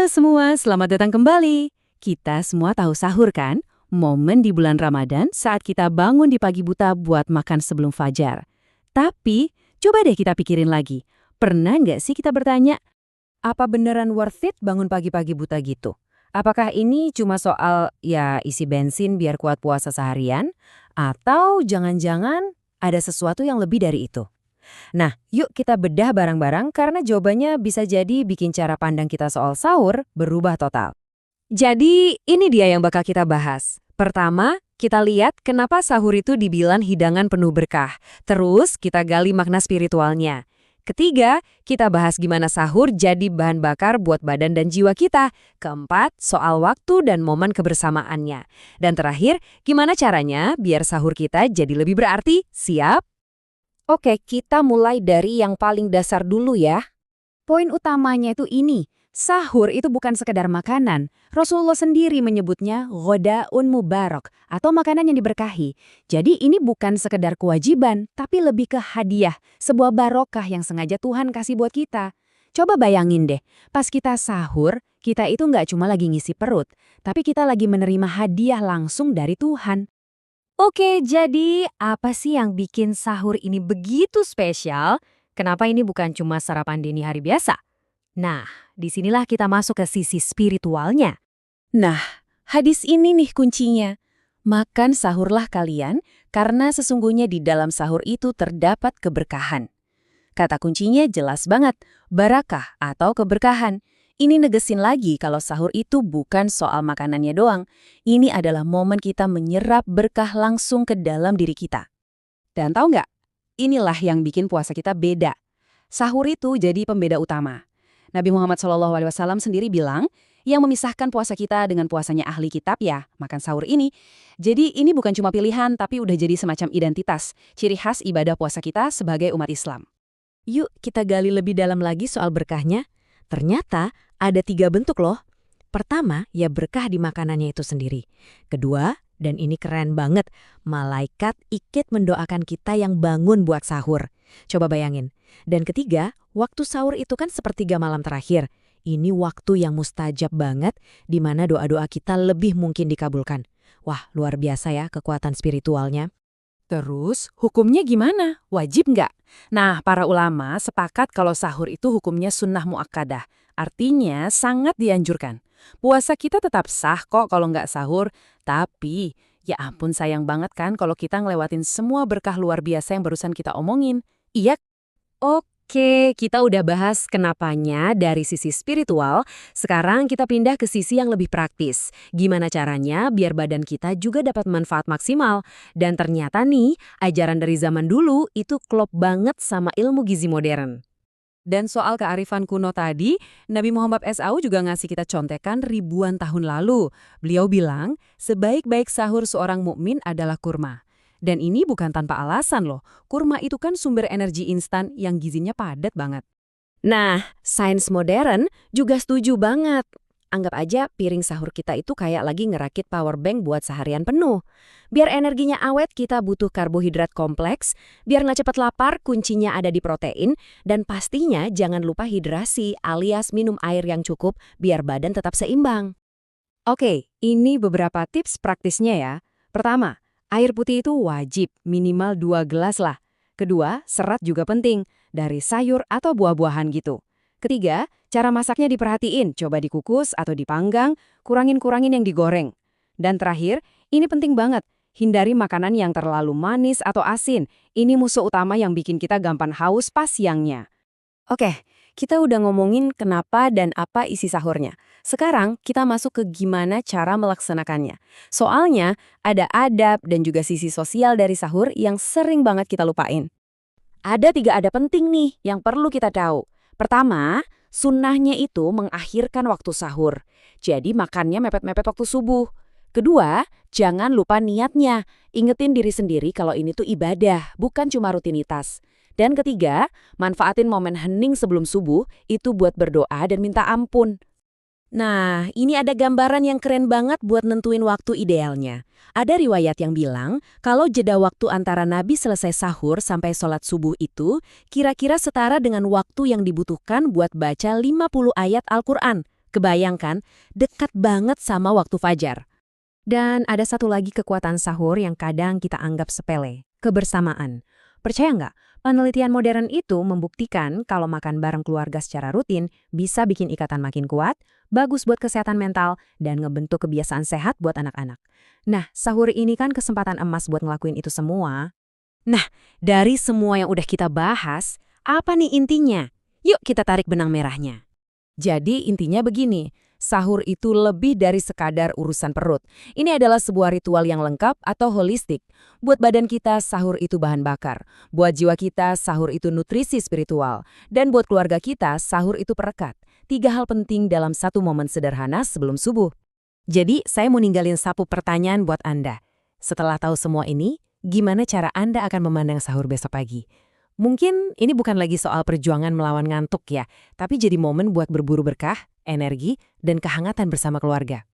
semua, selamat datang kembali. Kita semua tahu sahur kan? Momen di bulan Ramadan saat kita bangun di pagi buta buat makan sebelum fajar. Tapi, coba deh kita pikirin lagi. Pernah nggak sih kita bertanya, apa beneran worth it bangun pagi-pagi buta gitu? Apakah ini cuma soal isi bensin biar kuat puasa seharian? Atau jangan-jangan ada sesuatu yang lebih dari itu? Nah, yuk kita bedah bareng-bareng karena jawabannya bisa jadi bikin cara pandang kita soal sahur berubah total. Jadi, ini dia yang bakal kita bahas. Pertama, kita lihat kenapa sahur itu dibilang hidangan penuh berkah. Terus, kita gali makna spiritualnya. Ketiga, kita bahas gimana sahur jadi bahan bakar buat badan dan jiwa kita. Keempat, soal waktu dan momen kebersamaannya. Dan terakhir, gimana caranya biar sahur kita jadi lebih berarti? Siap? Oke, kita mulai dari yang paling dasar dulu ya. Poin utamanya itu ini, sahur itu bukan sekedar makanan. Rasulullah sendiri menyebutnya ghoda'un mubarak atau makanan yang diberkahi. Jadi ini bukan sekedar kewajiban, tapi lebih ke hadiah, sebuah barokah yang sengaja Tuhan kasih buat kita. Coba bayangin deh, pas kita sahur, kita itu nggak cuma lagi ngisi perut, tapi kita lagi menerima hadiah langsung dari Tuhan. Oke, jadi apa sih yang bikin sahur ini begitu spesial? Kenapa ini bukan cuma sarapan dini hari biasa? Nah, disinilah kita masuk ke sisi spiritualnya. Nah, hadis ini nih kuncinya. Makan sahurlah kalian, karena sesungguhnya di dalam sahur itu terdapat keberkahan. Kata kuncinya jelas banget, barakah atau keberkahan. Ini negesin lagi kalau sahur itu bukan soal makanannya doang. Ini adalah momen kita menyerap berkah langsung ke dalam diri kita. Dan tahu nggak? Inilah yang bikin puasa kita beda. Sahur itu jadi pembeda utama. Nabi Muhammad SAW sendiri bilang, yang memisahkan puasa kita dengan puasanya ahli kitab ya, makan sahur ini. Jadi ini bukan cuma pilihan, tapi udah jadi semacam identitas, ciri khas ibadah puasa kita sebagai umat Islam. Yuk kita gali lebih dalam lagi soal berkahnya. Ternyata ada 3 bentuk loh. Pertama, ya berkah di makanannya itu sendiri. Kedua, dan ini keren banget, malaikat ikut mendoakan kita yang bangun buat sahur. Coba bayangin. Dan ketiga, waktu sahur itu kan sepertiga malam terakhir. Ini waktu yang mustajab banget, di mana doa-doa kita lebih mungkin dikabulkan. Wah, luar biasa ya kekuatan spiritualnya. Terus, hukumnya gimana? Wajib nggak? Nah, para ulama sepakat kalau sahur itu hukumnya sunnah muakkadah. Artinya sangat dianjurkan. Puasa kita tetap sah kok kalau nggak sahur. Tapi, ya ampun sayang banget kan kalau kita ngelewatin semua berkah luar biasa yang barusan kita omongin. Iya. Oke, kita udah bahas kenapanya dari sisi spiritual. Sekarang kita pindah ke sisi yang lebih praktis. Gimana caranya biar badan kita juga dapat manfaat maksimal. Dan ternyata nih, ajaran dari zaman dulu itu klop banget sama ilmu gizi modern. Dan soal kearifan kuno tadi, Nabi Muhammad SAW juga ngasih kita contekan ribuan tahun lalu. Beliau bilang, sebaik-baik sahur seorang mukmin adalah kurma. Dan ini bukan tanpa alasan loh, kurma itu kan sumber energi instan yang gizinya padat banget. Nah, sains modern juga setuju banget. Anggap aja piring sahur kita itu kayak lagi ngerakit power bank buat seharian penuh. Biar energinya awet kita butuh karbohidrat kompleks, biar nggak cepat lapar kuncinya ada di protein, dan pastinya jangan lupa hidrasi alias minum air yang cukup biar badan tetap seimbang. Oke, ini beberapa tips praktisnya ya. Pertama, air putih itu wajib, minimal 2 gelas lah. Kedua, serat juga penting, dari sayur atau buah-buahan gitu. Ketiga, cara masaknya diperhatiin, coba dikukus atau dipanggang, kurangin yang digoreng. Dan terakhir, ini penting banget, hindari makanan yang terlalu manis atau asin. Ini musuh utama yang bikin kita gampang haus pas siangnya. Oke, kita udah ngomongin kenapa dan apa isi sahurnya. Sekarang kita masuk ke gimana cara melaksanakannya. Soalnya ada adab dan juga sisi sosial dari sahur yang sering banget kita lupain. Ada 3 adab penting nih yang perlu kita tahu. Pertama, sunnahnya itu mengakhirkan waktu sahur. Jadi makannya mepet-mepet waktu subuh. Kedua, jangan lupa niatnya. Ingetin diri sendiri kalau ini tuh ibadah, bukan cuma rutinitas. Dan ketiga, manfaatin momen hening sebelum subuh itu buat berdoa dan minta ampun. Nah, ini ada gambaran yang keren banget buat nentuin waktu idealnya. Ada riwayat yang bilang kalau jeda waktu antara Nabi selesai sahur sampai sholat subuh itu kira-kira setara dengan waktu yang dibutuhkan buat baca 50 ayat Al-Quran. Kebayangkan, dekat banget sama waktu fajar. Dan ada satu lagi kekuatan sahur yang kadang kita anggap sepele, kebersamaan. Percaya nggak? Penelitian modern itu membuktikan kalau makan bareng keluarga secara rutin bisa bikin ikatan makin kuat, bagus buat kesehatan mental, dan ngebentuk kebiasaan sehat buat anak-anak. Nah, sahur ini kan kesempatan emas buat ngelakuin itu semua. Dari semua yang udah kita bahas, apa nih intinya? Yuk kita tarik benang merahnya. Jadi intinya begini, sahur itu lebih dari sekadar urusan perut. Ini adalah sebuah ritual yang lengkap atau holistik. Buat badan kita, sahur itu bahan bakar. Buat jiwa kita, sahur itu nutrisi spiritual. Dan buat keluarga kita, sahur itu perekat. 3 hal penting dalam satu momen sederhana sebelum subuh. Jadi, saya mau ninggalin sapu pertanyaan buat Anda. Setelah tahu semua ini, gimana cara Anda akan memandang sahur besok pagi? Mungkin ini bukan lagi soal perjuangan melawan ngantuk ya, tapi jadi momen buat berburu berkah, energi, dan kehangatan bersama keluarga.